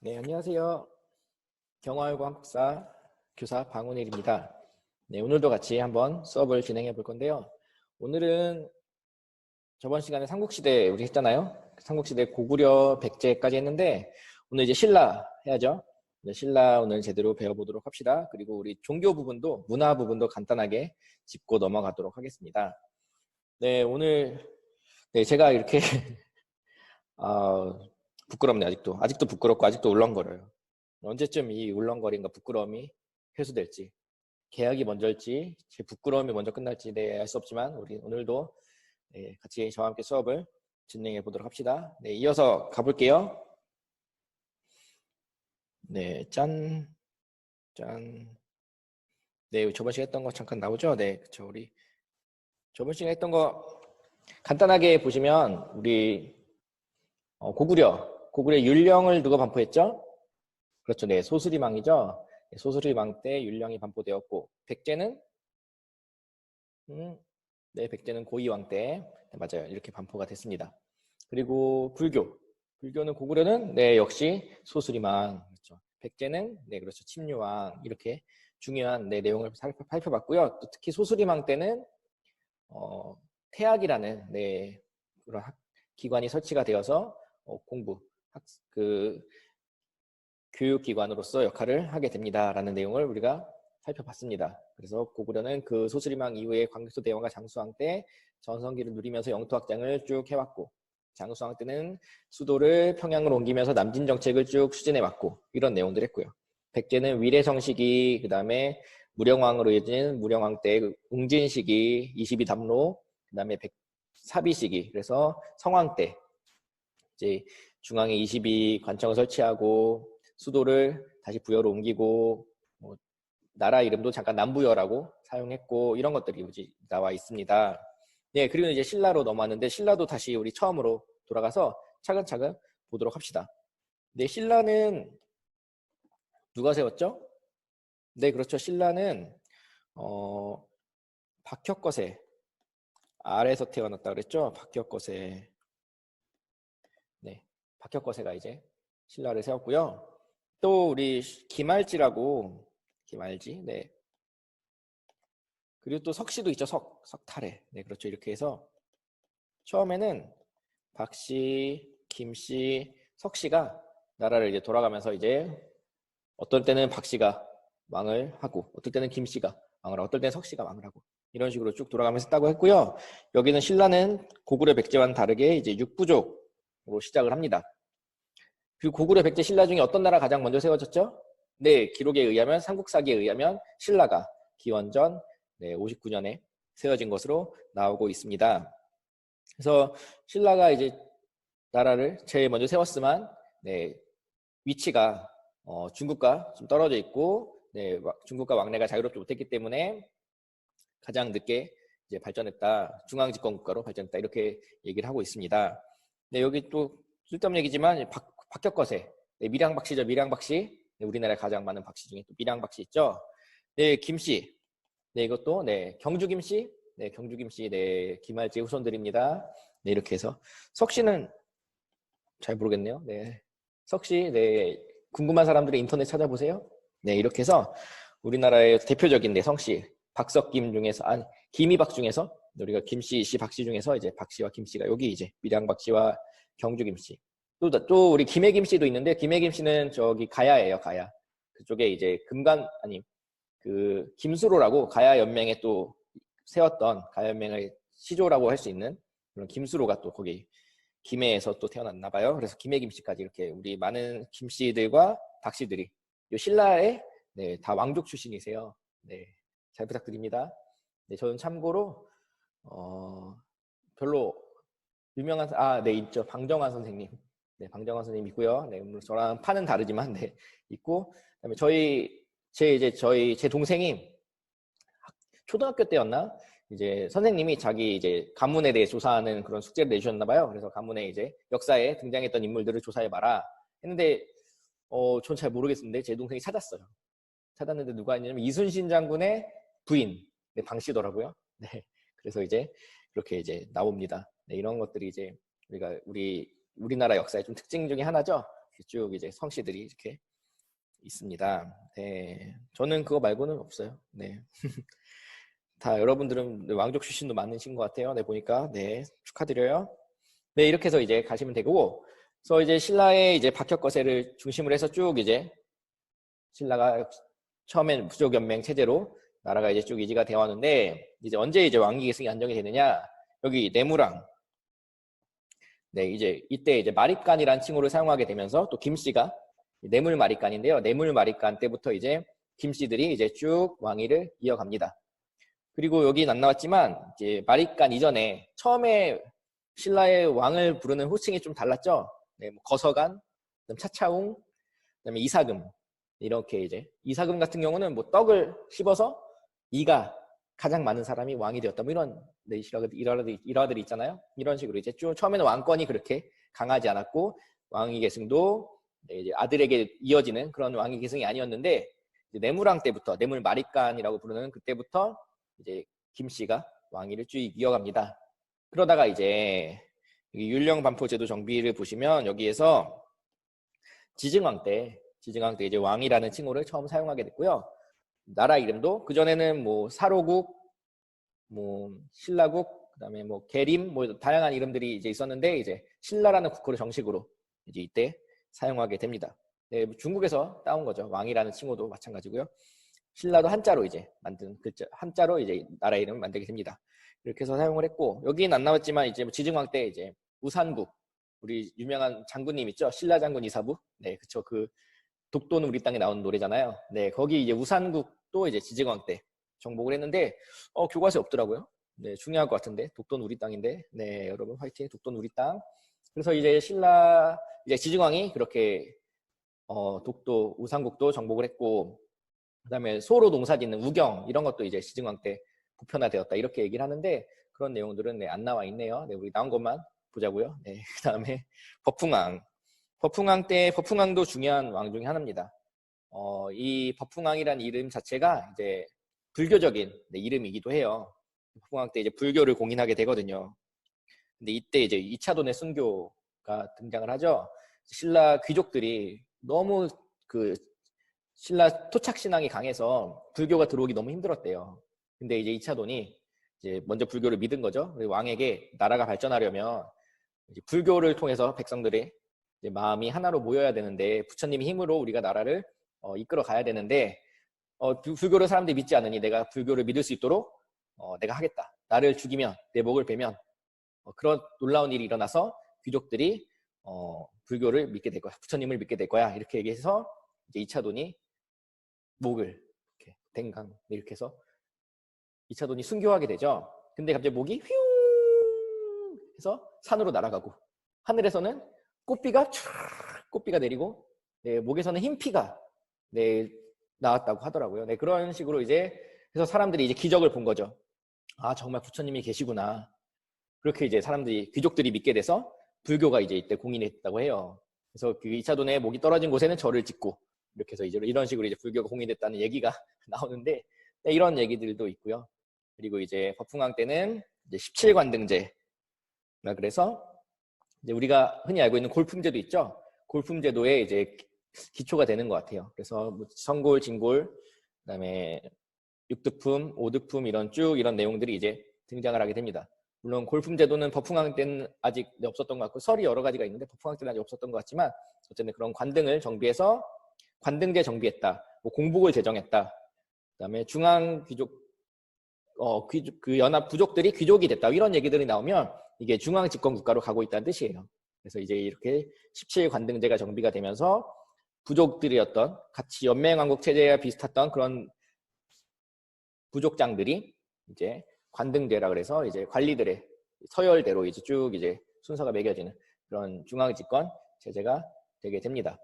네, 안녕하세요. 경화여고 한국사 교사 방훈일입니다. 네, 오늘도 같이 한번 수업을 진행해 볼 건데요. 오늘은 저번 시간에 삼국시대 우리 했잖아요. 삼국시대 고구려 백제까지 했는데 오늘 이제 신라 해야죠. 네, 신라 오늘 제대로 배워보도록 합시다. 그리고 우리 종교 부분도 문화 부분도 간단하게 짚고 넘어가도록 하겠습니다. 네, 오늘 제가 이렇게 부끄럽네. 아직도 부끄럽고 아직도 울렁거려요. 언제쯤 이 울렁거림과 부끄러움이 해소될지, 계약이 먼저일지, 제 부끄러움이 먼저 끝날지 알 수 없지만 우리 오늘도 같이 저와 함께 수업을 진행해 보도록 합시다. 네, 이어서 가볼게요. 네, 짠. 네, 저번 시간에 했던 거 잠깐 나오죠? 네, 그쵸. 우리 저번 시간에 했던 거 간단하게 보시면 우리 고구려 율령을 누가 반포했죠? 그렇죠. 네, 소수리망이죠. 소수리망 때 율령이 반포되었고 백제는 백제는 고이왕 때 맞아요. 이렇게 반포가 됐습니다. 그리고 불교는 고구려는 역시 소수리망 그렇죠. 백제는 그렇죠. 침류왕 이렇게 중요한 내용을 살펴봤고요. 또 특히 소수리망 때는 태학이라는 그런 기관이 설치가 되어서 교육기관으로서 역할을 하게 됩니다라는 내용을 우리가 살펴봤습니다. 그래서 고구려는 그 소수리망 이후에 광개토 대왕과 장수왕 때 전성기를 누리면서 영토 확장을 쭉 해왔고 장수왕 때는 수도를 평양으로 옮기면서 남진 정책을 쭉 추진해왔고 이런 내용들 했고요. 백제는 위례성 시기 그 다음에 무령왕으로 이어진 무령왕 때 웅진 시기 22담로 그 다음에 사비 시기 그래서 성왕 때 이제 중앙에 22관청을 설치하고 수도를 다시 부여로 옮기고 나라 이름도 잠깐 남부여라고 사용했고 이런 것들이 나와 있습니다. 네, 그리고 이제 신라로 넘어왔는데 신라도 다시 우리 처음으로 돌아가서 차근차근 보도록 합시다. 네, 신라는 누가 세웠죠? 네, 그렇죠. 신라는 박혁거세 아래에서 태어났다 그랬죠? 박혁거세. 네, 박혁거세가 이제 신라를 세웠고요. 또 우리 김알지, 네. 그리고 또 석씨도 있죠, 석탈해. 네, 그렇죠. 이렇게 해서 처음에는 박씨, 김씨, 석씨가 나라를 이제 돌아가면서 이제 어떨 때는 박씨가 왕을 하고, 어떨 때는 김씨가 왕을 하고, 어떨 때는 석씨가 왕을 하고 이런 식으로 쭉 돌아가면서 했다고 했고요. 여기는 신라는 고구려 백제와는 다르게 이제 육부족으로 시작을 합니다. 그 고구려 백제 신라 중에 어떤 나라 가장 먼저 세워졌죠? 네, 기록에 의하면 삼국사기에 의하면 신라가 기원전 59년에 세워진 것으로 나오고 있습니다. 그래서 신라가 이제 나라를 제일 먼저 세웠지만 위치가 중국과 좀 떨어져 있고 중국과 왕래가 자유롭지 못했기 때문에 가장 늦게 이제 발전했다. 중앙집권국가로 발전했다. 이렇게 얘기를 하고 있습니다. 네, 여기 또 쓸데없는 얘기지만 박혁거세, 밀양박씨죠. 밀양박씨. 우리나라에 가장 많은 박씨 중에 또 밀양박씨 있죠. 네, 김씨. 네, 이것도 경주김씨. 네, 경주김씨. 네, 김할지의 후손들입니다. 네, 이렇게 해서 석씨는 잘 모르겠네요. 네, 석씨. 네, 궁금한 사람들이 인터넷 찾아보세요. 네, 이렇게 해서 우리나라의 대표적인 성씨 박석김 중에서 김이박 중에서 우리가 김씨, 씨, 박씨 중에서 이제 박씨와 김씨가 여기 이제 밀양박씨와 경주김씨. 또 우리 김해김씨도 있는데 김해김씨는 저기 가야예요. 가야. 그쪽에 이제 그 김수로라고 가야 연맹에 또 세웠던 가야 연맹의 시조라고 할 수 있는 그런 김수로가 또 거기 김해에서 또 태어났나 봐요. 그래서 김해김씨까지 이렇게 우리 많은 김씨들과 박씨들이 신라의 다 왕족 출신이세요. 네, 잘 부탁드립니다. 네, 저는 참고로 별로 유명한 있죠. 방정환 선생님. 네, 방정환 선생님 있고요. 네, 물론 저랑 파는 다르지만 있고 그다음에 제 동생이 초등학교 때였나? 이제 선생님이 자기 이제 가문에 대해 조사하는 그런 숙제를 내주셨나 봐요. 그래서 가문에 이제 역사에 등장했던 인물들을 조사해 봐라 했는데 전 잘 모르겠는데 제 동생이 찾았는데 누가 있냐면 이순신 장군의 부인 방씨더라고요. 네, 그래서 이제 그렇게 이제 나옵니다. 네, 이런 것들이 이제 우리나라 역사의 좀 특징 중에 하나죠. 쭉 이제 성씨들이 이렇게 있습니다. 네, 저는 그거 말고는 없어요. 네. 다 여러분들은 왕족 출신도 많으신 것 같아요. 네, 보니까. 네, 축하드려요. 네, 이렇게 해서 이제 가시면 되고, 그래서 이제 신라의 이제 박혁거세를 중심으로 해서 쭉 이제 신라가 처음엔 부족연맹 체제로 나라가 이제 쭉 유지가 되어 왔는데, 이제 언제 이제 왕위 계승이 안정이 되느냐? 여기 내무랑, 네, 이제 이때 이제 마립간이라는 칭호를 사용하게 되면서 또 김씨가 내물 마립간인데요. 내물 마립간 때부터 이제 김씨들이 이제 쭉 왕위를 이어갑니다. 그리고 여기는 안 나왔지만 이제 마립간 이전에 처음에 신라의 왕을 부르는 호칭이 좀 달랐죠. 네, 뭐 거서간, 그다음 차차웅, 그다음에 이사금 이렇게 이제 이사금 같은 경우는 뭐 떡을 씹어서 이가 가장 많은 사람이 왕이 되었다. 뭐 이런 네, 일화들이 있잖아요. 이런 식으로 이제 쭉 처음에는 왕권이 그렇게 강하지 않았고 왕위 계승도 네, 이제 아들에게 이어지는 그런 왕위 계승이 아니었는데 이제 내무랑 때부터 내물 마립간이라고 부르는 그때부터 이제 김씨가 왕위를 쭉 이어갑니다. 그러다가 이제 율령 반포제도 정비를 보시면 여기에서 지증왕 때 이제 왕이라는 칭호를 처음 사용하게 됐고요. 나라 이름도 그전에는 뭐 사로국, 뭐 신라국, 그다음에 뭐 계림 뭐 다양한 이름들이 이제 있었는데 이제 신라라는 국호를 정식으로 이제 이때 사용하게 됩니다. 네, 중국에서 따온 거죠. 왕이라는 칭호도 마찬가지고요. 신라도 한자로 이제 만든 글자 한자로 이제 나라 이름을 만들게 됩니다. 이렇게 해서 사용을 했고 여기는 안 나왔지만 이제 지증왕 때 이제 우산국 우리 유명한 장군님 있죠? 신라 장군 이사부. 네, 그쵸. 그 독도는 우리 땅에 나오는 노래잖아요. 네, 거기 이제 우산국도 이제 지증왕 때 정복을 했는데 교과서에 없더라고요. 네, 중요할 것 같은데 독도는 우리 땅인데 네, 여러분 화이팅. 독도는 우리 땅. 그래서 이제 신라 이제 지증왕이 그렇게 독도 우산국도 정복을 했고 그다음에 소로 농사짓는 우경 이런 것도 이제 지증왕 때 보편화되었다 이렇게 얘기를 하는데 그런 내용들은 네, 안 나와 있네요. 네, 우리 나온 것만 보자고요. 네, 그다음에 버풍왕. 버풍왕 때 버풍왕도 중요한 왕 중에 하나입니다. 이 버풍왕이라는 이름 자체가 이제 불교적인 네, 이름이기도 해요. 버풍왕 때 이제 불교를 공인하게 되거든요. 근데 이때 이제 2차 돈의 순교가 등장을 하죠. 신라 귀족들이 너무 그 신라 토착 신앙이 강해서 불교가 들어오기 너무 힘들었대요. 근데 이제 2차 돈이 이제 먼저 불교를 믿은 거죠. 왕에게 나라가 발전하려면 이제 불교를 통해서 백성들의 이제 마음이 하나로 모여야 되는데 부처님의 힘으로 우리가 나라를 이끌어 가야 되는데 불교를 사람들이 믿지 않으니 내가 불교를 믿을 수 있도록 내가 하겠다. 나를 죽이면 내 목을 베면 그런 놀라운 일이 일어나서 귀족들이 불교를 믿게 될 거야. 부처님을 믿게 될 거야. 이렇게 얘기해서 이제 2차 돈이 목을 이렇게 댕강 이렇게 해서 2차 돈이 순교하게 되죠. 근데 갑자기 목이 휘웅 해서 산으로 날아가고 하늘에서는 꽃비가 내리고 네, 목에서는 흰피가 네, 나왔다고 하더라고요. 네, 그런 식으로 이제 해서 사람들이 이제 기적을 본 거죠. 아 정말 부처님이 계시구나. 그렇게 이제 사람들이 귀족들이 믿게 돼서 불교가 이제 이때 공인했다고 해요. 그래서 그 2차 돈에 목이 떨어진 곳에는 절을 짓고 이렇게 해서 이제 이런 식으로 이제 불교가 공인됐다는 얘기가 나오는데 네, 이런 얘기들도 있고요. 그리고 이제 버풍왕 때는 이제 17관등제 그래서 이제 우리가 흔히 알고 있는 골품제도 있죠. 골품제도에 이제 기초가 되는 것 같아요. 그래서 뭐 성골, 진골, 그다음에 육두품, 오두품 이런 내용들이 이제 등장을 하게 됩니다. 물론 골품제도는 버풍왕 때는 아직 없었던 것 같고 설이 여러 가지가 있는데 버풍왕 때는 아직 없었던 것 같지만 어쨌든 그런 관등을 정비해서 관등제 정비했다. 뭐 공복을 제정했다. 그다음에 중앙 귀족 그 연합 부족들이 귀족이 됐다. 이런 얘기들이 나오면 이게 중앙 집권 국가로 가고 있다는 뜻이에요. 그래서 이제 이렇게 17관등제가 정비가 되면서 부족들이었던 같이 연맹왕국 체제와 비슷했던 그런 부족장들이 이제 관등제라 그래서 이제 관리들의 서열대로 이제 쭉 이제 순서가 매겨지는 그런 중앙 집권 체제가 되게 됩니다.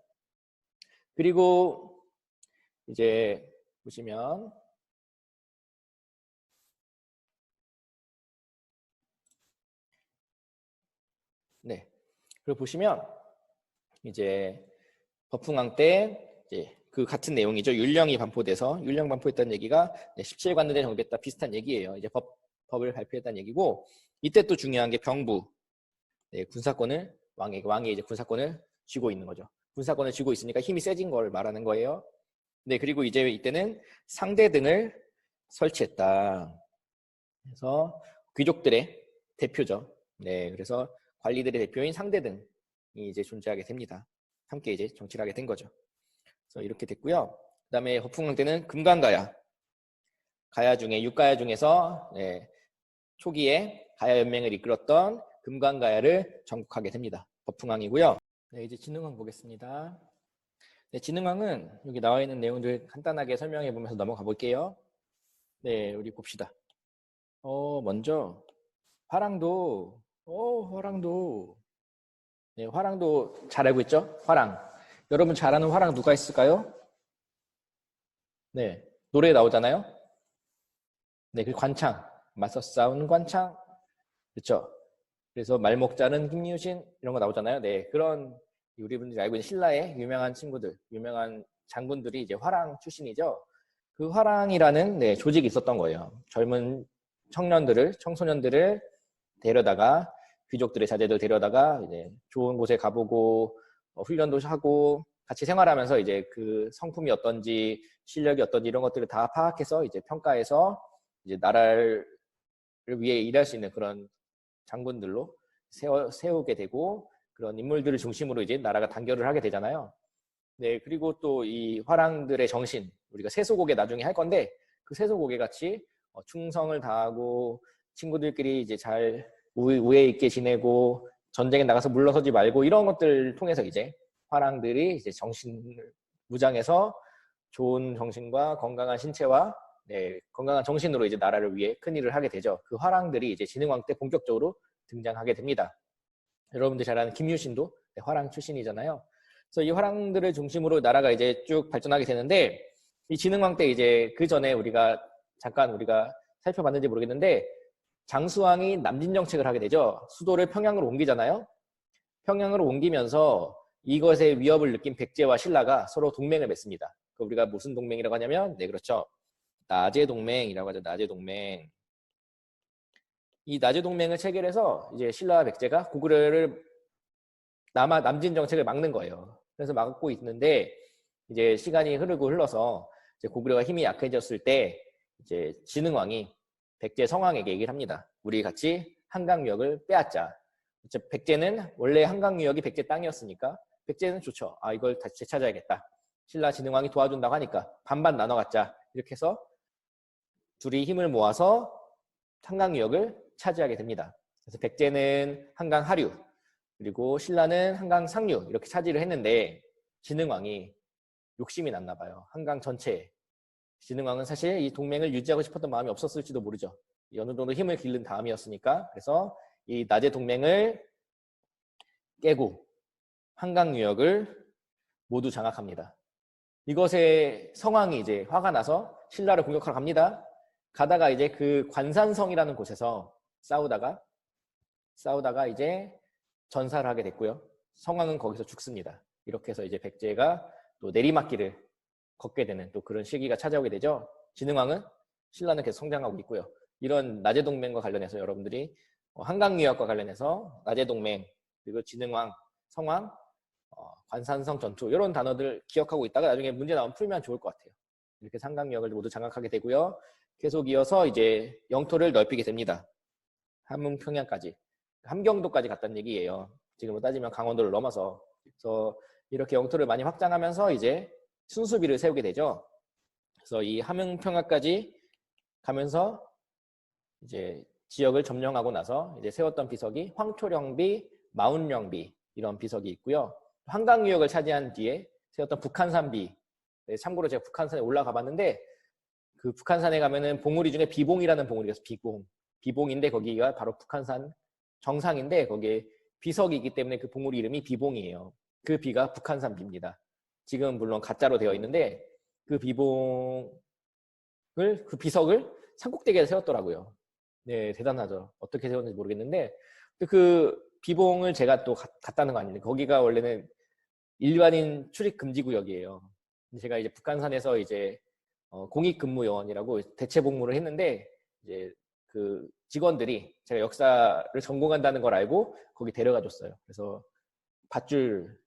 그리고 이제 보시면 네. 그리고 보시면 이제 버풍왕 때 이제 그 같은 내용이죠. 율령이 반포돼서 율령 반포했다는 얘기가 17관등제 정비했다 비슷한 얘기예요. 이제 법을 발표했다는 얘기고 이때 또 중요한 게 병부 네, 군사권을 왕이 이제 군사권을 쥐고 있는 거죠. 군사권을 쥐고 있으니까 힘이 세진 걸 말하는 거예요. 네, 그리고 이제 이때는 상대등을 설치했다. 그래서 귀족들의 대표죠. 네, 그래서 관리들의 대표인 상대등이 이제 존재하게 됩니다. 함께 이제 정치를 하게 된 거죠. 그래서 이렇게 됐고요. 그다음에 허풍왕 때는 금강가야. 가야 중에 6가야 중에서 네, 초기에 가야 연맹을 이끌었던 금강가야를 정복하게 됩니다. 허풍왕이고요. 네, 이제 진흥왕 보겠습니다. 네, 진흥왕은 여기 나와 있는 내용들 간단하게 설명해 보면서 넘어가 볼게요. 네, 우리 봅시다. 먼저 화랑도, 네, 화랑도 잘 알고 있죠? 화랑. 여러분 잘 아는 화랑 누가 있을까요? 네, 노래에 나오잖아요. 네, 그 관창, 맞서 싸우는 관창, 그렇죠? 그래서 말목자는 김유신 이런 거 나오잖아요. 네, 그런 우리 분들이 알고 있는 신라의 유명한 친구들, 유명한 장군들이 이제 화랑 출신이죠. 그 화랑이라는 네, 조직이 있었던 거예요. 젊은 청소년들을 데려다가 귀족들의 자제들 데려다가 이제 좋은 곳에 가보고 훈련도 하고 같이 생활하면서 이제 그 성품이 어떤지 실력이 어떤지 이런 것들을 다 파악해서 이제 평가해서 이제 나라를 위해 일할 수 있는 그런 장군들로 세우게 되고 그런 인물들을 중심으로 이제 나라가 단결을 하게 되잖아요. 네, 그리고 또 이 화랑들의 정신, 우리가 세소고개 나중에 할 건데 그 세소고개 같이 충성을 다하고 친구들끼리 이제 잘 우애 있게 지내고 전쟁에 나가서 물러서지 말고 이런 것들을 통해서 이제 화랑들이 이제 정신을 무장해서 좋은 정신과 건강한 신체와 네, 건강한 정신으로 이제 나라를 위해 큰 일을 하게 되죠. 그 화랑들이 이제 진흥왕 때 본격적으로 등장하게 됩니다. 여러분들 잘 아는 김유신도 네, 화랑 출신이잖아요. 그래서 이 화랑들을 중심으로 나라가 이제 쭉 발전하게 되는데 이 진흥왕 때 이제 그 전에 우리가 살펴봤는지 모르겠는데 장수왕이 남진 정책을 하게 되죠. 수도를 평양으로 옮기잖아요. 평양으로 옮기면서 이것의 위협을 느낀 백제와 신라가 서로 동맹을 맺습니다. 우리가 무슨 동맹이라고 하냐면 네 그렇죠. 나제 동맹이라고 하죠. 나제 동맹. 이 나제 동맹을 체결해서 이제 신라와 백제가 고구려를 남진 정책을 막는 거예요. 그래서 막고 있는데 이제 시간이 흘러서 이제 고구려가 힘이 약해졌을 때 이제 진흥왕이 백제 성왕에게 얘기를 합니다. 우리 같이 한강유역을 빼앗자. 백제는 원래 한강유역이 백제 땅이었으니까 백제는 좋죠. 아 이걸 다시 되찾아야겠다. 신라 진흥왕이 도와준다고 하니까 반반 나눠 갖자. 이렇게 해서 둘이 힘을 모아서 한강유역을 차지하게 됩니다. 그래서 백제는 한강 하류, 그리고 신라는 한강 상류 이렇게 차지를 했는데 진흥왕이 욕심이 났나 봐요. 한강 전체에. 진흥왕은 사실 이 동맹을 유지하고 싶었던 마음이 없었을지도 모르죠. 어느 정도 힘을 기른 다음이었으니까. 그래서 이 나제 동맹을 깨고 한강 유역을 모두 장악합니다. 이것에 성왕이 이제 화가 나서 신라를 공격하러 갑니다. 가다가 이제 그 관산성이라는 곳에서 싸우다가 이제 전사를 하게 됐고요. 성왕은 거기서 죽습니다. 이렇게 해서 이제 백제가 또 내리막길을 걷게 되는 또 그런 시기가 찾아오게 되죠. 진흥왕은 신라는 계속 성장하고 있고요. 이런 나제동맹과 관련해서 여러분들이 한강유역과 관련해서 나제동맹 그리고 진흥왕, 성왕, 관산성 전투 이런 단어들 기억하고 있다가 나중에 문제 나오면 풀면 좋을 것 같아요. 이렇게 한강유역을 모두 장악하게 되고요. 계속 이어서 이제 영토를 넓히게 됩니다. 함흥평양까지. 함경도까지 갔다는 얘기예요. 지금으로 따지면 강원도를 넘어서. 그래서 이렇게 영토를 많이 확장하면서 이제 순수비를 세우게 되죠. 그래서 이 함흥평야까지 가면서 이제 지역을 점령하고 나서 이제 세웠던 비석이 황초령비, 마운령비 이런 비석이 있고요. 한강유역을 차지한 뒤에 세웠던 북한산비. 네, 참고로 제가 북한산에 올라가 봤는데 그 북한산에 가면은 봉우리 중에 비봉이라는 봉우리가 있어요. 비봉인데 거기가 바로 북한산 정상인데 거기에 비석이 있기 때문에 그 봉우리 이름이 비봉이에요. 그 비가 북한산 비입니다. 지금 물론 가짜로 되어 있는데 그 그 비석을 산꼭대기에 세웠더라고요. 네, 대단하죠. 어떻게 세웠는지 모르겠는데 그 비봉을 제가 또 갔다는 거 아닌데 거기가 원래는 일반인 출입 금지 구역이에요. 제가 이제 북한산에서 이제 공익근무요원이라고 대체 복무를 했는데 이제 그 직원들이 제가 역사를 전공한다는 걸 알고 거기 데려가 줬어요. 그래서 밧줄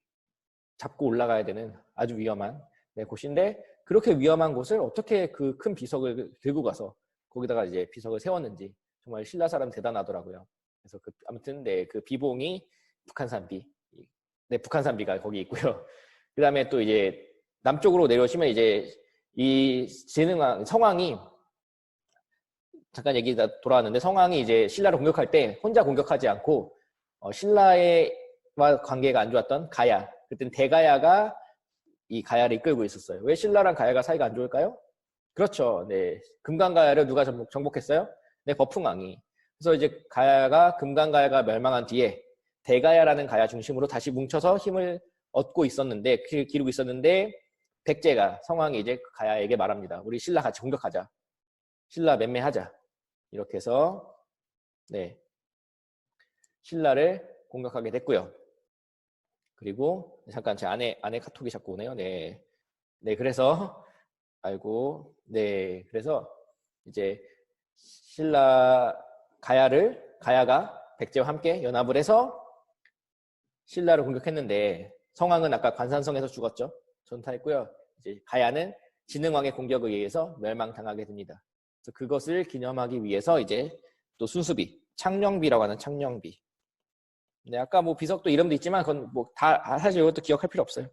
잡고 올라가야 되는 아주 위험한 곳인데 그렇게 위험한 곳을 어떻게 그 큰 비석을 들고 가서 거기다가 이제 비석을 세웠는지 정말 신라 사람 대단하더라고요. 그래서 아무튼 그 비봉이 북한산비, 북한산비가 거기 있고요. 그 다음에 또 이제 남쪽으로 내려오시면 이제 이 성왕이 잠깐 얘기가 돌아왔는데 성왕이 이제 신라를 공격할 때 혼자 공격하지 않고 신라와 관계가 안 좋았던 가야, 그때는 대가야가 이 가야를 이끌고 있었어요. 왜 신라랑 가야가 사이가 안 좋을까요? 그렇죠. 네, 금강가야를 누가 정복했어요? 네, 버풍왕이. 그래서 이제 금강가야가 멸망한 뒤에 대가야라는 가야 중심으로 다시 뭉쳐서 힘을 얻고 있었는데, 기르고 있었는데 백제가 성왕이 이제 가야에게 말합니다. 우리 신라 같이 공격하자. 신라 맴매하자. 이렇게 해서 신라를 공격하게 됐고요. 그리고 잠깐 제 아내 카톡이 자꾸 오네요. 네, 그래서 그래서 이제 가야가 백제와 함께 연합을 해서 신라를 공격했는데 성왕은 아까 관산성에서 죽었죠. 전타했고요. 이제 가야는 진흥왕의 공격에 의해서 멸망당하게 됩니다. 그래서 그것을 기념하기 위해서 이제 또 순수비, 창녕비라고 하는 창녕비. 네, 아까 뭐 비석도 이름도 있지만 그건 뭐 다 사실 이것도 기억할 필요 없어요.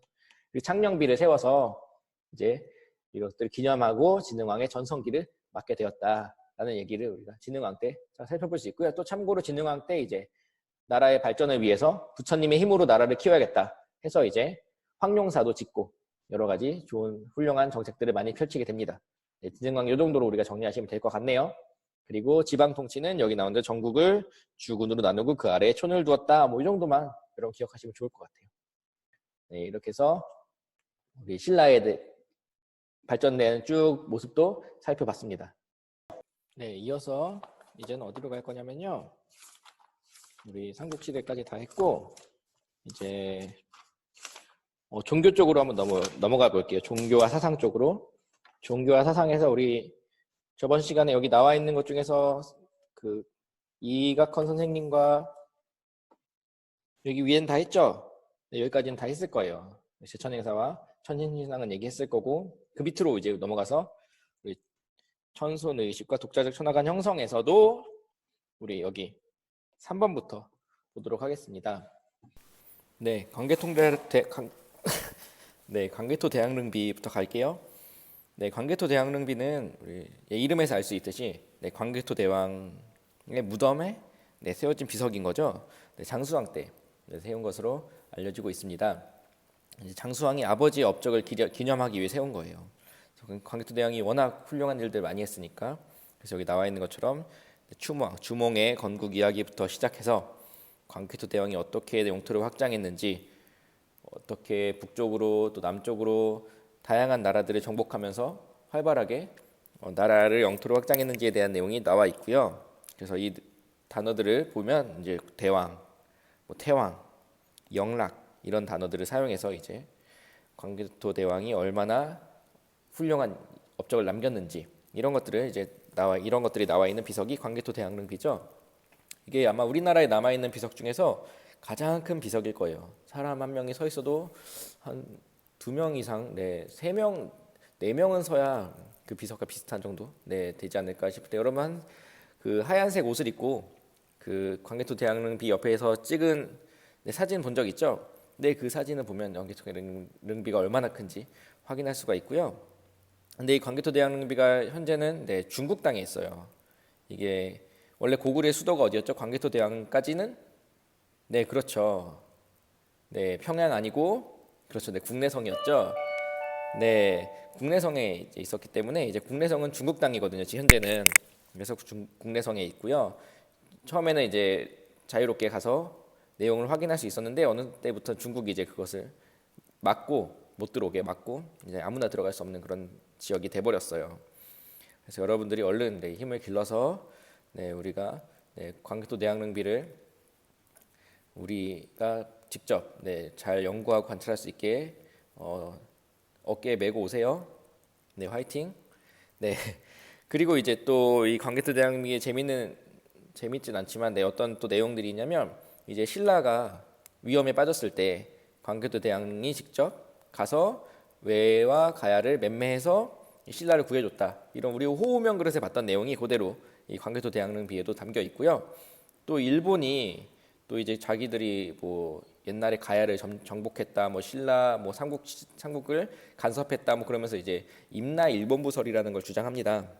창녕비를 세워서 이제 이것들을 기념하고 진흥왕의 전성기를 맞게 되었다라는 얘기를 우리가 진흥왕 때 살펴볼 수 있고요. 또 참고로 진흥왕 때 이제 나라의 발전을 위해서 부처님의 힘으로 나라를 키워야겠다 해서 이제 황룡사도 짓고 여러 가지 좋은 훌륭한 정책들을 많이 펼치게 됩니다. 네, 진흥왕 이 정도로 우리가 정리하시면 될 것 같네요. 그리고 지방 통치는 여기 나오는데 전국을 주군으로 나누고 그 아래에 촌을 두었다. 뭐 이 정도만 여러분 기억하시면 좋을 것 같아요. 네, 이렇게 해서 우리 신라의 발전된 쭉 모습도 살펴봤습니다. 네, 이어서 이제는 어디로 갈 거냐면요. 우리 삼국시대까지 다 했고 이제 종교 쪽으로 한번 넘어가 볼게요. 종교와 사상 쪽으로. 종교와 사상에서 우리 저번 시간에 여기 나와 있는 것 중에서 그 이각헌 선생님과 여기 위엔 다 했죠? 네, 여기까지는 다 했을 거예요. 제천행사와 천신신앙은 얘기했을 거고 그 밑으로 이제 넘어가서 우리 천손의식과 독자적 천하관 형성에서도 우리 여기 3번부터 보도록 하겠습니다. 네, 광개토 대양릉비부터 갈게요. 네, 광개토 대양릉비는 우리 이름에서 알 수 있듯이 광개토 대왕의 무덤에 세워진 비석인 거죠. 장수왕 때 세운 것으로 알려지고 있습니다. 장수왕이 아버지의 업적을 기념하기 위해 세운 거예요. 광개토 대왕이 워낙 훌륭한 일들 많이 했으니까 그래서 여기 나와 있는 것처럼 주몽의 건국 이야기부터 시작해서 광개토 대왕이 어떻게 영토를 확장했는지 어떻게 북쪽으로 또 남쪽으로 다양한 나라들을 정복하면서 활발하게 나라를 영토로 확장했는지에 대한 내용이 나와 있고요. 그래서 이 단어들을 보면 이제 대왕, 태왕, 영락 이런 단어들을 사용해서 이제 광개토 대왕이 얼마나 훌륭한 업적을 남겼는지 이런 것들이 나와 있는 비석이 광개토 대양릉비죠. 이게 아마 우리나라에 남아 있는 비석 중에서 가장 큰 비석일 거예요. 사람 한 명이 서 있어도 한 2명 이상, 3명, 4명은 서야 그 비석과 비슷한 정도 되지 않을까 싶은데 여러분 그 하얀색 옷을 입고 그 광개토 대양릉비 옆에서 찍은 사진 본 적 있죠? 그 사진을 보면 광개토 대양릉비가 얼마나 큰지 확인할 수가 있고요. 근데 이 광개토 대양릉비가 현재는 중국 땅에 있어요. 이게 원래 고구려의 수도가 어디였죠? 광개토 대왕까지는 그렇죠. 평양 아니고 그렇죠. 국내성이었죠. 국내성에 있었기 때문에 이제 국내성은 중국 땅이거든요. 지금 현재는 그래서 국내성에 있고요. 처음에는 이제 자유롭게 가서 내용을 확인할 수 있었는데 어느 때부터 중국이 이제 그것을 못 들어오게 막고 이제 아무나 들어갈 수 없는 그런 지역이 돼버렸어요. 그래서 여러분들이 얼른 힘을 길러서 우리가 광개토 대양릉비를 우리가 직접 잘 연구하고 관찰할 수 있게 어깨에 메고 오세요. 화이팅. 그리고 이제 또 이 광개토 대양릉비의 재밌진 않지만 어떤 또 내용들이 있냐면 이제 신라가 위험에 빠졌을 때 광개토 대왕이 직접 가서 외와 가야를 맹매해서 신라를 구해줬다. 이런 우리 호우명 그릇에 봤던 내용이 그대로 이 광개토 대왕릉비에도 담겨 있고요. 또 일본이 또 이제 자기들이 뭐 옛날에 가야를 정복했다, 뭐 신라 뭐 삼국을 간섭했다, 뭐 그러면서 이제 임나 일본부설이라는 걸 주장합니다.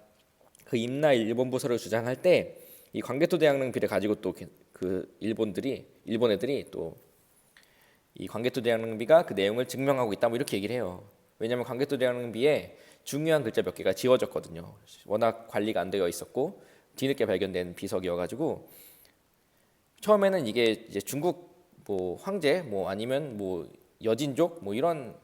그 임나 일본부설을 주장할 때 이 광개토 대왕릉비를 가지고 또 그 일본 애들이 또 이 광개토 대왕릉비가 그 내용을 증명하고 있다, 뭐 이렇게 얘기를 해요. 왜냐하면 광개토 대왕릉비에 중요한 글자 몇 개가 지워졌거든요. 워낙 관리가 안 되어 있었고 뒤늦게 발견된 비석이어가지고 처음에는 이게 이제 중국 뭐 황제 뭐 아니면 뭐 여진족 뭐 이런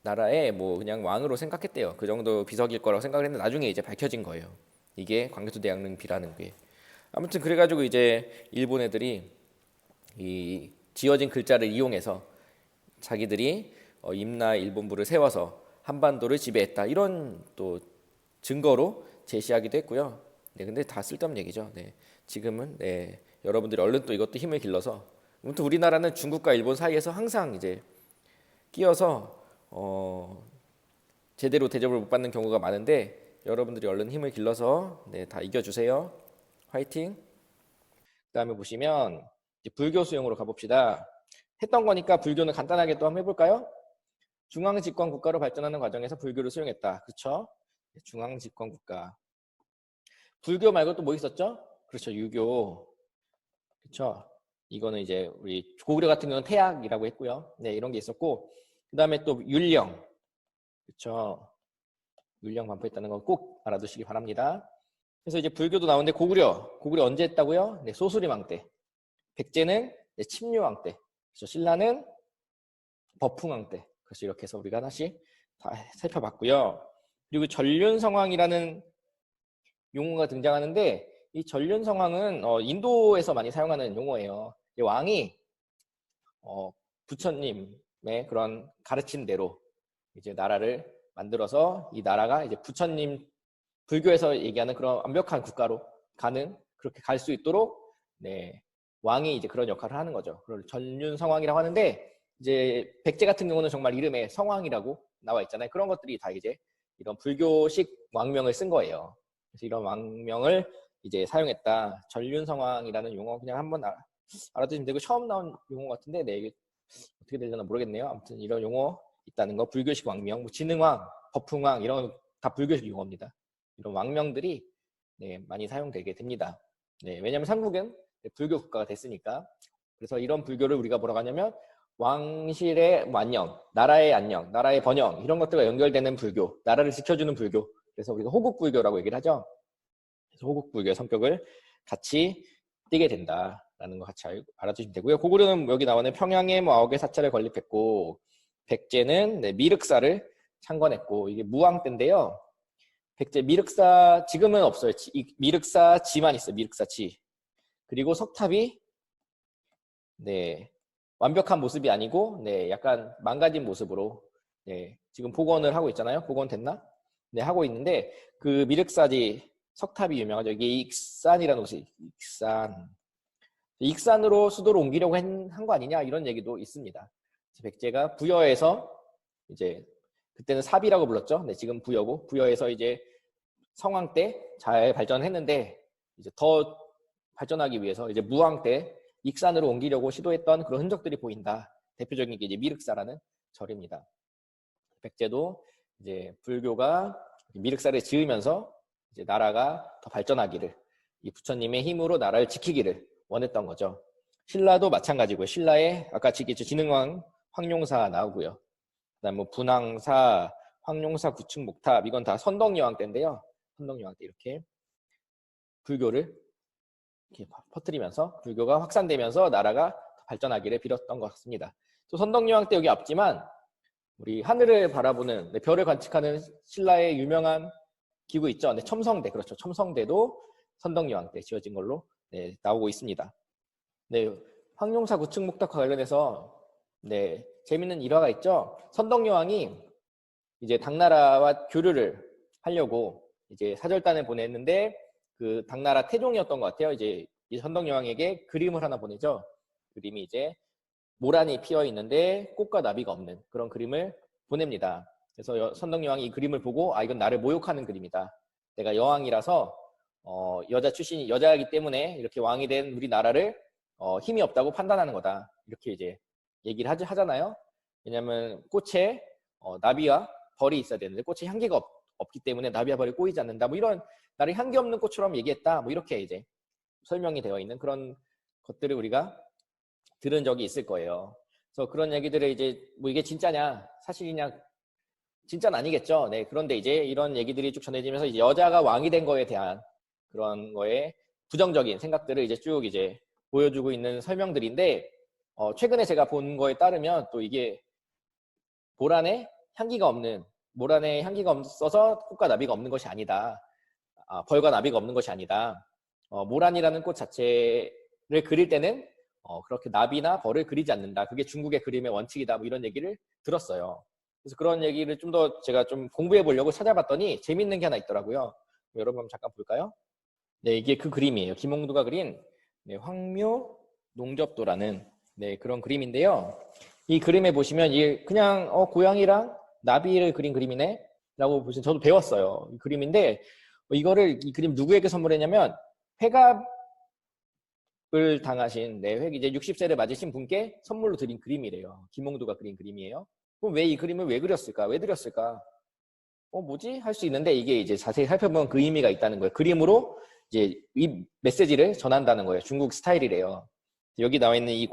나라의 뭐 그냥 왕으로 생각했대요. 그 정도 비석일 거라고 생각을 했는데 나중에 이제 밝혀진 거예요. 이게 광개토 대왕릉비라는 게. 아무튼 그래가지고 이제 일본 애들이 이 지어진 글자를 이용해서 자기들이 임나 일본부를 세워서 한반도를 지배했다, 이런 또 증거로 제시하기도 했고요. 네, 근데 다 쓸데없는 얘기죠. 네, 지금은 네, 여러분들이 얼른 또 이것도 힘을 길러서, 아무튼 우리나라는 중국과 일본 사이에서 항상 이제 끼어서 제대로 대접을 못 받는 경우가 많은데 여러분들이 얼른 힘을 길러서 네, 다 이겨주세요. 화이팅! 그다음에 보시면 이제 불교 수용으로 가봅시다. 했던 거니까 불교는 간단하게 또 한번 해볼까요? 중앙집권 국가로 발전하는 과정에서 불교를 수용했다. 그렇죠? 중앙집권 국가. 불교 말고 또 뭐 있었죠? 그렇죠. 유교. 그렇죠. 이거는 이제 우리 고구려 같은 경우는 태학이라고 했고요. 네, 이런 게 있었고, 그다음에 또 율령. 그렇죠. 율령 반포했다는 거 꼭 알아두시기 바랍니다. 그래서 이제 불교도 나오는데 고구려 언제 했다고요? 네, 소수림왕 때. 백제는 침류왕 때. 그렇죠. 신라는 버풍왕 때. 그래서 이렇게 해서 우리가 하나씩 다 살펴봤고요. 그리고 전륜성왕이라는 용어가 등장하는데 이 전륜성왕은 인도에서 많이 사용하는 용어예요. 왕이 부처님의 그런 가르친 대로 이제 나라를 만들어서 이 나라가 이제 부처님 불교에서 얘기하는 그런 완벽한 국가로 그렇게 갈 수 있도록 네, 왕이 이제 그런 역할을 하는 거죠. 그걸 전륜성왕이라고 하는데 이제 백제 같은 경우는 정말 이름에 성왕이라고 나와 있잖아요. 그런 것들이 다 이제 이런 불교식 왕명을 쓴 거예요. 그래서 이런 왕명을 이제 사용했다. 전륜성왕이라는 용어 그냥 한번 알아두시면 되고, 처음 나온 용어 같은데 네, 이게 어떻게 되려나 모르겠네요. 아무튼 이런 용어 있다는 거, 불교식 왕명, 뭐 진흥왕, 버풍왕 이런 다 불교식 용어입니다. 이런 왕명들이 네, 많이 사용되게 됩니다. 네, 왜냐하면 삼국은 불교 국가가 됐으니까. 그래서 이런 불교를 우리가 뭐라고 하냐면 왕실의 안녕, 나라의 안녕, 나라의 번영 이런 것들과 연결되는 불교, 나라를 지켜주는 불교. 그래서 우리가 호국불교라고 얘기를 하죠. 그래서 호국불교의 성격을 같이 띠게 된다라는 거 같이 알아두시면 되고요. 고구려는 여기 나오는 평양에 뭐 9개 사찰을 건립했고, 백제는 네, 미륵사를 창건했고, 이게 무왕 때인데요. 백제 미륵사 지금은 없어요. 미륵사 지만 있어요. 미륵사 지. 그리고 석탑이 네, 완벽한 모습이 아니고 네, 약간 망가진 모습으로 네, 지금 복원을 하고 있잖아요. 복원 됐나? 네, 하고 있는데 그 미륵사지 석탑이 유명하죠. 이게 익산이라는 곳이 익산. 익산으로 수도를 옮기려고 한 거 아니냐 이런 얘기도 있습니다. 백제가 부여에서 이제 그때는 사비라고 불렀죠. 네, 지금 부여고 부여에서 이제 성왕 때 잘 발전했는데 이제 더 발전하기 위해서 이제 무왕 때 익산으로 옮기려고 시도했던 그런 흔적들이 보인다. 대표적인 게 이제 미륵사라는 절입니다. 백제도 이제 불교가 미륵사를 지으면서 이제 나라가 더 발전하기를, 이 부처님의 힘으로 나라를 지키기를 원했던 거죠. 신라도 마찬가지고요. 신라에 아까 진흥왕 황룡사 나오고요. 그다음 뭐 분황사, 황룡사, 구층목탑 이건 다 선덕여왕 때인데요. 선덕여왕 때 이렇게 불교를 이렇게 퍼뜨리면서 불교가 확산되면서 나라가 발전하기를 빌었던 것 같습니다. 또 선덕여왕 때 여기 앞지만 우리 하늘을 바라보는 별을 관측하는 신라의 유명한 기구 있죠. 네, 첨성대. 그렇죠. 첨성대도 선덕여왕 때 지어진 걸로 네, 나오고 있습니다. 네, 황룡사 구층목탑과 관련해서 네, 재밌는 일화가 있죠. 선덕여왕이 이제 당나라와 교류를 하려고 이제 사절단을 보냈는데 그 당나라 태종이었던 것 같아요. 이제 이 선덕여왕에게 그림을 하나 보내죠. 그림이 이제 모란이 피어 있는데 꽃과 나비가 없는 그런 그림을 보냅니다. 그래서 선덕여왕이 이 그림을 보고 아 이건 나를 모욕하는 그림이다. 내가 여왕이라서 여자 출신이 여자이기 때문에 이렇게 왕이 된 우리나라를 힘이 없다고 판단하는 거다. 이렇게 이제 얘기를 하잖아요. 왜냐하면 꽃에 나비와 벌이 있어야 되는데 꽃에 향기가 없기 때문에 나비와 벌이 꼬이지 않는다. 뭐 이런 나를 향기 없는 꽃처럼 얘기했다. 뭐 이렇게 이제 설명이 되어 있는 그런 것들을 우리가 들은 적이 있을 거예요. 그래서 그런 얘기들을 이제 뭐 이게 진짜냐 사실이냐 진짜는 아니겠죠. 네, 그런데 이제 이런 얘기들이 쭉 전해지면서 이제 여자가 왕이 된 거에 대한 그런 거에 부정적인 생각들을 이제 쭉 이제 보여주고 있는 설명들인데 최근에 제가 본 거에 따르면 또 이게 모란에 향기가 없어서 꽃과 나비가 없는 것이 아니다. 벌과 나비가 없는 것이 아니다. 모란이라는 꽃 자체를 그릴 때는 그렇게 나비나 벌을 그리지 않는다. 그게 중국의 그림의 원칙이다. 뭐 이런 얘기를 들었어요. 그래서 그런 얘기를 좀 더 제가 좀 공부해 보려고 찾아봤더니 재밌는 게 하나 있더라고요. 여러분 한번 잠깐 볼까요? 네, 이게 그 그림이에요. 김홍두가 그린 네, 황묘 농접도라는 네, 그런 그림인데요. 이 그림에 보시면 이게 그냥 고양이랑 나비를 그린 그림이네 라고 보시면 저도 배웠어요. 이 그림인데 이 그림 누구에게 선물했냐면 회갑을 당하신 이제 60세를 맞으신 분께 선물로 드린 그림이래요. 김홍두가 그린 그림이에요. 그럼 왜 이 그림을 왜 그렸을까? 왜 드렸을까? 뭐지? 할 수 있는데 이게 이제 자세히 살펴보면 그 의미가 있다는 거예요. 그림으로 이제 이 메시지를 전한다는 거예요. 중국 스타일이래요. 여기 나와 있는 이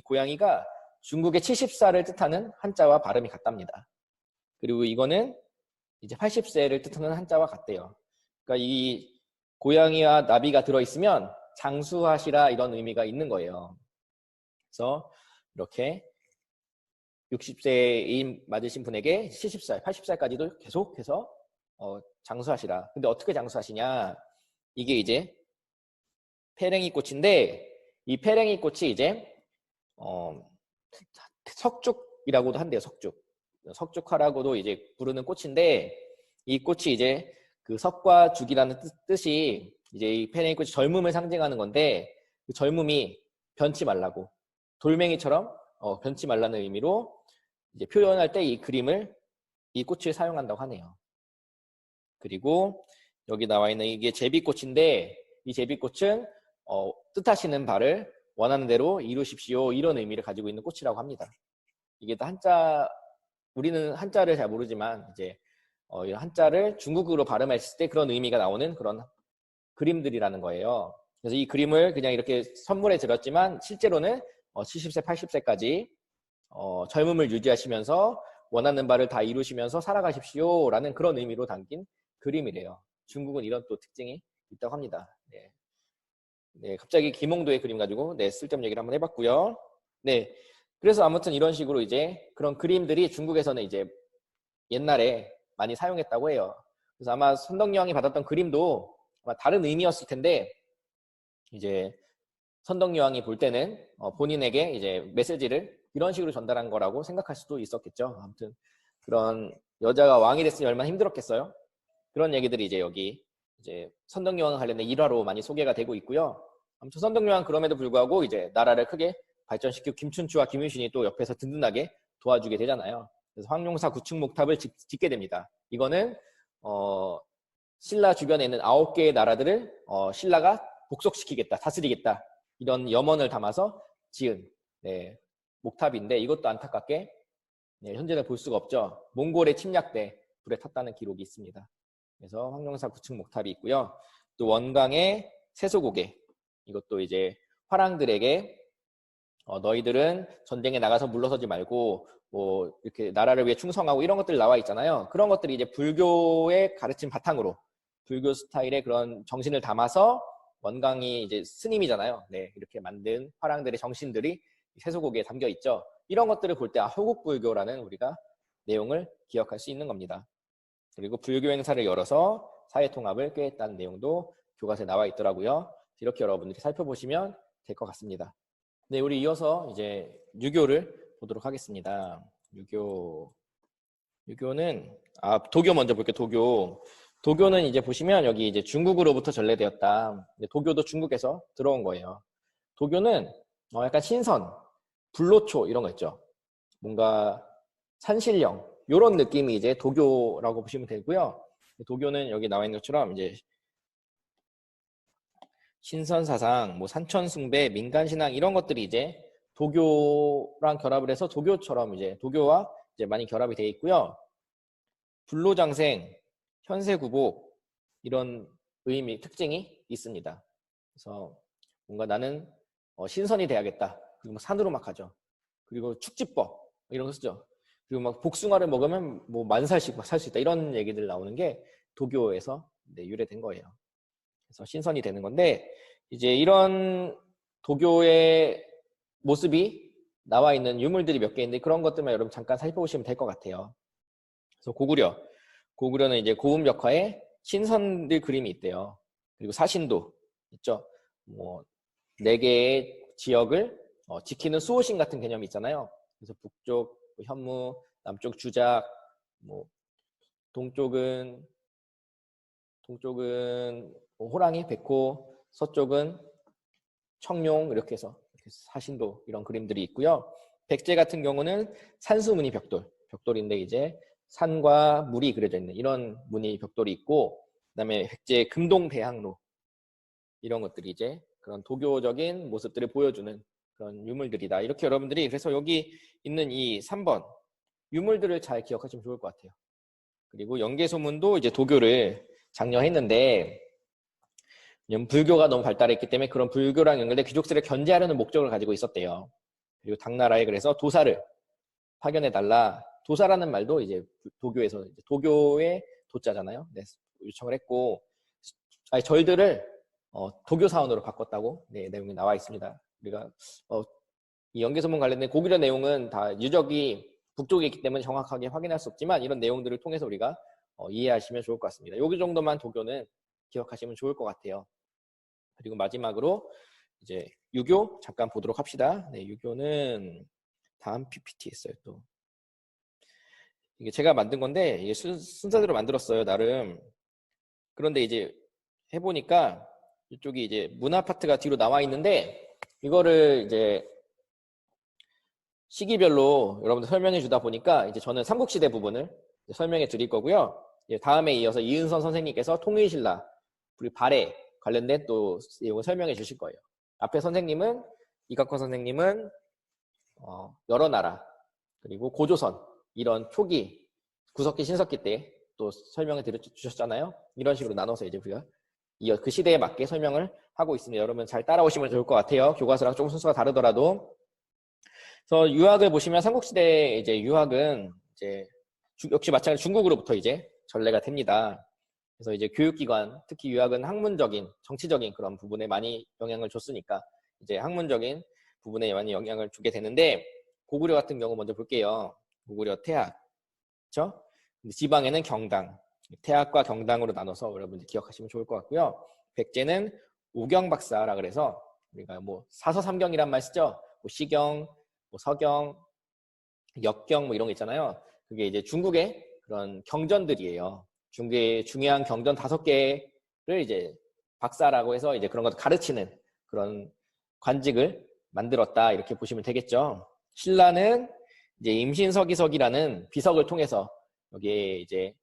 고양이가 중국의 70살을 뜻하는 한자와 발음이 같답니다. 그리고 이거는 이제 80세를 뜻하는 한자와 같대요. 그러니까 이 고양이와 나비가 들어있으면 장수하시라 이런 의미가 있는 거예요. 그래서 이렇게 60세인 맞으신 분에게 70살, 80살까지도 계속해서 장수하시라. 근데 어떻게 장수하시냐? 이게 이제 페랭이 꽃인데 이 페랭이 꽃이 이제 석죽이라고도 한대요. 석죽화라고도 이제 부르는 꽃인데 이 꽃이 이제 그 석과 죽이라는 뜻이 이제 이 페랭이 꽃이 젊음을 상징하는 건데 그 젊음이 변치 말라고 돌멩이처럼 변치 말라는 의미로 이제 표현할 때 이 꽃을 사용한다고 하네요. 그리고 여기 나와 있는 이게 제비꽃인데 이 제비꽃은 뜻하시는 바를 원하는 대로 이루십시오 이런 의미를 가지고 있는 꽃이라고 합니다. 이게 또 우리는 한자를 잘 모르지만 이제 이 한자를 중국어로 발음했을 때 그런 의미가 나오는 그런 그림들이라는 거예요. 그래서 이 그림을 그냥 이렇게 선물해 드렸지만 실제로는 70세, 80세까지 젊음을 유지하시면서 원하는 바를 다 이루시면서 살아가십시오 라는 그런 의미로 담긴 그림이래요. 중국은 이런 또 특징이 있다고 합니다. 네. 네, 갑자기 김홍도의 그림 가지고 쓸데없는 얘기를 한번 해봤고요. 네, 그래서 아무튼 이런 식으로 이제 그런 그림들이 중국에서는 이제 옛날에 많이 사용했다고 해요. 그래서 아마 선덕여왕이 받았던 그림도 아마 다른 의미였을 텐데 이제 선덕여왕이 볼 때는 본인에게 이제 메시지를 이런 식으로 전달한 거라고 생각할 수도 있었겠죠. 아무튼 그런 여자가 왕이 됐으니 얼마나 힘들었겠어요. 그런 얘기들이 이제 여기 이제 선덕여왕 관련된 일화로 많이 소개가 되고 있고요. 아무튼 선덕여왕 그럼에도 불구하고 이제 나라를 크게 발전시키고 김춘추와 김유신이 또 옆에서 든든하게 도와주게 되잖아요. 그래서 황룡사 구층목탑을 짓게 됩니다. 이거는 신라 주변에 있는 9개의 나라들을 신라가 복속시키겠다, 다스리겠다 이런 염원을 담아서 지은 목탑인데 이것도 안타깝게 현재는 볼 수가 없죠. 몽골의 침략 때 불에 탔다는 기록이 있습니다. 그래서 황룡사 구층 목탑이 있고요. 또 원광의 세소고개 이것도 이제 화랑들에게 너희들은 전쟁에 나가서 물러서지 말고 뭐 이렇게 나라를 위해 충성하고 이런 것들 나와 있잖아요. 그런 것들이 이제 불교의 가르침 바탕으로 불교 스타일의 그런 정신을 담아서 원광이 이제 스님이잖아요. 네, 이렇게 만든 화랑들의 정신들이 세소고개에 담겨 있죠. 이런 것들을 볼 때 호국불교라는 우리가 내용을 기억할 수 있는 겁니다. 그리고 불교 행사를 열어서 사회통합을 꾀했다는 내용도 교과서에 나와 있더라고요. 이렇게 여러분들이 살펴보시면 될 것 같습니다. 네, 우리 이어서 이제 유교를 보도록 하겠습니다. 유교는 도교 먼저 볼게요. 도교는 이제 보시면 여기 이제 중국으로부터 전래되었다. 도교도 중국에서 들어온 거예요. 도교는 약간 신선, 불로초 이런 거 있죠. 뭔가 산신령 이런 느낌이 이제 도교라고 보시면 되고요. 도교는 여기 나와 있는 것처럼 이제 신선사상, 뭐 산천숭배, 민간신앙 이런 것들이 이제 도교랑 결합을 해서 도교처럼 이제 도교와 이제 많이 결합이 되어 있고요. 불로장생, 현세구복 이런 의미, 특징이 있습니다. 그래서 뭔가 나는 신선이 돼야겠다. 그리고 뭐 산으로 막 가죠. 그리고 축지법 이런 거 쓰죠. 그리고 막 복숭아를 먹으면 뭐 10,000살씩 막 살 수 있다. 이런 얘기들 나오는 게 도교에서 유래된 거예요. 그래서 신선이 되는 건데 이제 이런 도교의 모습이 나와 있는 유물들이 몇 개 있는데 그런 것들만 여러분 잠깐 살펴보시면 될 것 같아요. 그래서 고구려는 이제 고음벽화에 신선들 그림이 있대요. 그리고 사신도 있죠. 뭐 4개의 지역을 지키는 수호신 같은 개념이 있잖아요. 그래서 북쪽 현무, 남쪽 주작, 뭐 동쪽은 뭐 호랑이, 백호, 서쪽은 청룡 이렇게 해서 사신도 이런 그림들이 있고요. 백제 같은 경우는 산수무늬 벽돌인데 이제 산과 물이 그려져 있는 이런 무늬 벽돌이 있고 그다음에 백제 금동대항로 이런 것들이 이제 그런 도교적인 모습들을 보여주는 그런 유물들이다. 이렇게 여러분들이 그래서 여기 있는 이 3번 유물들을 잘 기억하시면 좋을 것 같아요. 그리고 연개소문도 이제 도교를 장려했는데 불교가 너무 발달했기 때문에 그런 불교랑 연결된 귀족들을 견제하려는 목적을 가지고 있었대요. 그리고 당나라에 그래서 도사를 파견해달라. 도사라는 말도 이제 도교에서 도교의 도자잖아요. 네, 요청을 했고 절들을 도교 사원으로 바꿨다고 내용이 나와 있습니다. 우리가 이 연개소문 관련된 고구려 내용은 다 유적이 북쪽에 있기 때문에 정확하게 확인할 수 없지만 이런 내용들을 통해서 우리가 이해하시면 좋을 것 같습니다. 여기 정도만 도교는 기억하시면 좋을 것 같아요. 그리고 마지막으로 이제 유교 잠깐 보도록 합시다. 네, 유교는 다음 PPT에 있어요. 또 이게 제가 만든 건데 이게 순서대로 만들었어요, 나름. 그런데 이제 해보니까 이쪽이 이제 문화 파트가 뒤로 나와 있는데 이거를 이제 시기별로 여러분들 설명해 주다 보니까 이제 저는 삼국시대 부분을 설명해 드릴 거고요. 다음에 이어서 이은선 선생님께서 통일신라 그리고 발해 관련된 또 내용을 설명해 주실 거예요. 앞에 선생님은 이각호 선생님은 여러 나라 그리고 고조선 이런 초기 구석기 신석기 때 또 설명을 주셨잖아요. 이런 식으로 나눠서 이제 우리가 그 시대에 맞게 설명을 하고 있습니다. 여러분 잘 따라오시면 좋을 것 같아요. 교과서랑 조금 순서가 다르더라도. 그래서 유학을 보시면 삼국시대 이제 유학은 이제 역시 마찬가지로 중국으로부터 이제 전래가 됩니다. 그래서 이제 교육기관, 특히 유학은 학문적인, 정치적인 그런 부분에 많이 영향을 줬으니까 이제 학문적인 부분에 많이 영향을 주게 되는데 고구려 같은 경우 먼저 볼게요. 고구려 태학, 그렇죠? 지방에는 경당, 태학과 경당으로 나눠서 여러분들 기억하시면 좋을 것 같고요. 백제는 우경박사라 그래서 우리가 뭐 사서삼경이란 말 쓰죠. 뭐 시경, 뭐 서경, 역경 뭐 이런 거 있잖아요. 그게 이제 중국의 그런 경전들이에요. 중국의 중요한 경전 5개를 이제 박사라고 해서 이제 그런 것을 가르치는 그런 관직을 만들었다 이렇게 보시면 되겠죠. 신라는 이제 임신서기석이라는 비석을 통해서 여기에 이제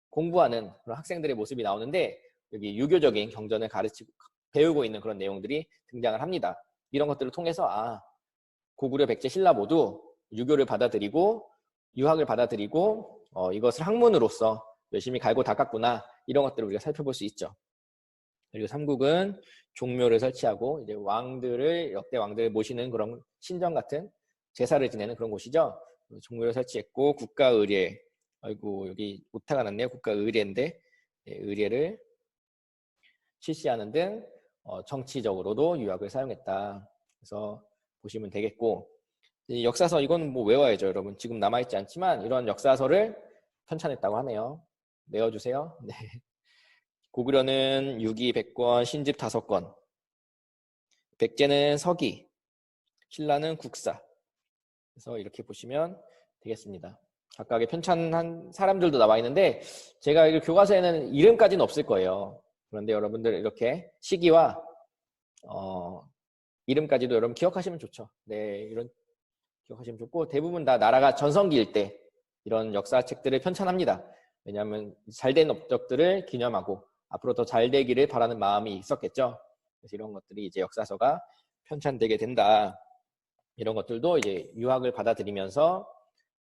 공부하는 그런 학생들의 모습이 나오는데 여기 유교적인 경전을 가르치고 배우고 있는 그런 내용들이 등장을 합니다. 이런 것들을 통해서 고구려, 백제, 신라 모두 유교를 받아들이고 유학을 받아들이고 이것을 학문으로서 열심히 갈고 닦았구나 이런 것들을 우리가 살펴볼 수 있죠. 그리고 삼국은 종묘를 설치하고 이제 역대 왕들을 모시는 그런 신전 같은 제사를 지내는 그런 곳이죠. 종묘를 설치했고 국가의례, 아이고 여기 오타가 났네요. 국가의례인데 의례를 실시하는 등 정치적으로도 유학을 사용했다. 그래서 보시면 되겠고 역사서 이건 뭐 외워야죠, 여러분. 지금 남아있지 않지만 이런 역사서를 편찬했다고 하네요. 외워주세요. 네. 고구려는 유기 100권, 신집 5권, 백제는 서기, 신라는 국사. 그래서 이렇게 보시면 되겠습니다. 각각의 편찬한 사람들도 나와 있는데 제가 이 교과서에는 이름까지는 없을 거예요. 그런데 여러분들 이렇게 시기와 이름까지도 여러분 기억하시면 좋죠. 네, 이런 기억하시면 좋고 대부분 다 나라가 전성기일 때 이런 역사책들을 편찬합니다. 왜냐하면 잘된 업적들을 기념하고 앞으로 더 잘 되기를 바라는 마음이 있었겠죠. 그래서 이런 것들이 이제 역사서가 편찬되게 된다. 이런 것들도 이제 유학을 받아들이면서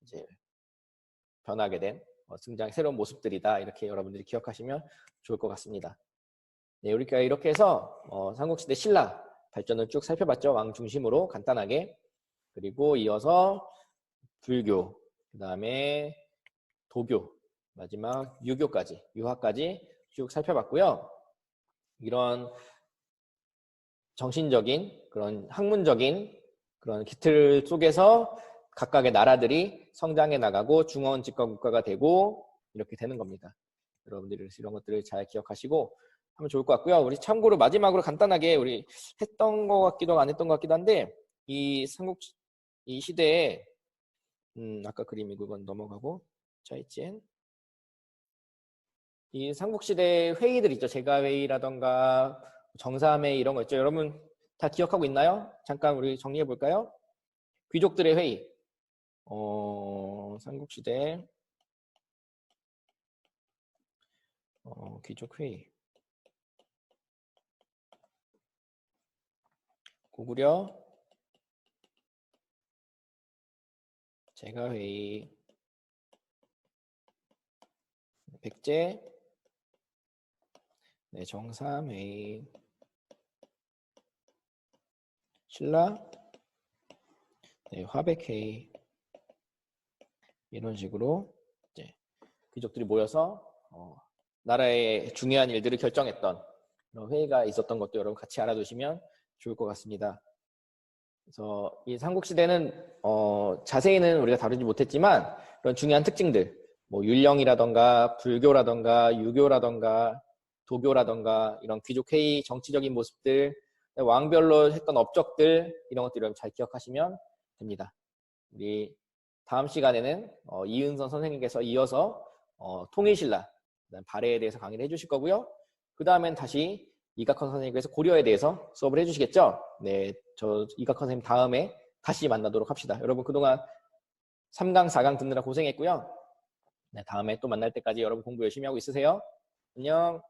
이제 변하게 된 성장 새로운 모습들이다. 이렇게 여러분들이 기억하시면 좋을 것 같습니다. 네, 우리가 이렇게 해서 삼국시대 신라 발전을 쭉 살펴봤죠. 왕 중심으로 간단하게. 그리고 이어서 불교, 그 다음에 도교, 마지막 유교까지, 유화까지 쭉 살펴봤고요. 이런 정신적인 그런 학문적인 그런 기틀 속에서 각각의 나라들이 성장해 나가고 중원 집권 국가가 되고 이렇게 되는 겁니다. 여러분들이 이런 것들을 잘 기억하시고 하면 좋을 것 같고요. 우리 참고로 마지막으로 간단하게 우리 했던 것 같기도 하고 안 했던 것 같기도 한데 이 시대에 아까 그림이 그건 넘어가고 짜이젠 이 삼국시대 회의들 있죠. 제가회의라던가 정사회의 이런 거 있죠. 여러분 다 기억하고 있나요? 잠깐 우리 정리해 볼까요? 귀족들의 회의. 삼국시대 귀족 회의. 고구려 제가회의. 백제 네, 정삼회의. 신라 네, 화백회의. 이런 식으로 이제 귀족들이 모여서 나라의 중요한 일들을 결정했던 그런 회의가 있었던 것도 여러분 같이 알아두시면 좋을 것 같습니다. 그래서 이 삼국시대는 자세히는 우리가 다루지 못했지만 그런 중요한 특징들, 뭐 율령이라던가 불교라던가 유교라던가 도교라던가 이런 귀족회의 정치적인 모습들, 왕별로 했던 업적들 이런 것들 여러분 잘 기억하시면 됩니다. 우리 다음 시간에는 이은선 선생님께서 이어서 통일신라, 발해에 대해서 강의를 해주실 거고요. 그 다음엔 다시 이각헌 선생님께서 고려에 대해서 수업을 해주시겠죠? 네, 저 이각헌 선생님 다음에 다시 만나도록 합시다. 여러분 그동안 3강, 4강 듣느라 고생했고요. 네, 다음에 또 만날 때까지 여러분 공부 열심히 하고 있으세요. 안녕.